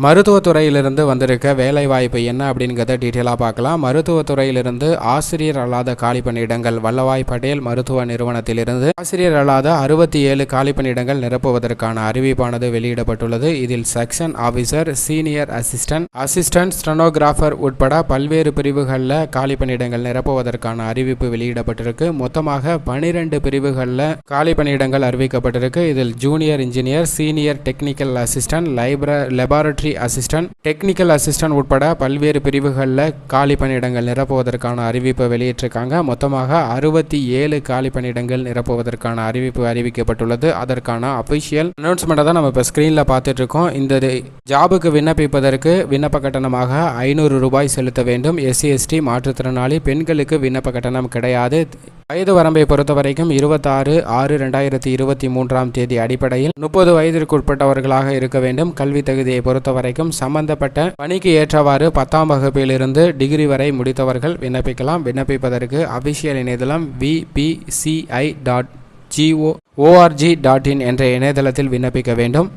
மருத்துவத்துறையிலிருந்து வந்திருக்க வேலைவாய்ப்பு என்ன அப்படிங்கிறத டீட்டெயிலாக பார்க்கலாம். மருத்துவத்துறையிலிருந்து ஆசிரியர் அல்லாத காலி பணியிடங்கள். வல்லபாய் பட்டேல் மருத்துவ நிறுவனத்திலிருந்து ஆசிரியர் அல்லாத 67 காலி பணியிடங்கள் நிரப்புவதற்கான அறிவிப்பானது வெளியிடப்பட்டுள்ளது. இதில் section officer, senior assistant stenographer உட்பட பல்வேறு பிரிவுகளில் காலி பணியிடங்கள் நிரப்புவதற்கான அறிவிப்பு வெளியிடப்பட்டிருக்கு. மொத்தமாக 12 பிரிவுகளில் காலி பணியிடங்கள் அறிவிக்கப்பட்டிருக்கு. இதில் junior engineer, senior technical assistant, laboratory assistant, technical assistant உட்பட பல்வேறு பிரிவுகளில் காலி பணியிடங்கள் நிரப்புவதற்கான அறிவிப்பை வெளியிட்டிருக்காங்க. மொத்தமாக 67 காலி பணியிடங்கள் நிரப்புவதற்கான அறிவிப்பு அறிவிக்கப்பட்டுள்ளது. அதற்கான அபிஷியல் அனௌன்ஸ்மெண்ட்டை தான் நம்ம இப்போ ஸ்க்ரீனில் பார்த்துட்டு இருக்கோம். இந்த ஜாபுக்கு விண்ணப்பிப்பதற்கு விண்ணப்ப கட்டணமாக 500 ரூபாய் செலுத்த வேண்டும். SC ST மாற்றுத்திறனாளி பெண்களுக்கு விண்ணப்ப கட்டணம் கிடையாது. வயது வரம்பை பொறுத்த வரைக்கும் 26/6/2023 அடிப்படையில் 30 வயதிற்கு உட்பட்டவர்களாக இருக்க வேண்டும். கல்வி தகுதியை பொறுத்த வரைக்கும் சம்பந்தப்பட்ட பணிக்கு ஏற்றவாறு 10ஆம் வகுப்பிலிருந்து டிகிரி வரை முடித்தவர்கள் விண்ணப்பிக்கலாம். விண்ணப்பிப்பதற்கு அபிஷியல் இணையதளம் vpci.org.in என்ற இணையதளத்தில் விண்ணப்பிக்க வேண்டும்.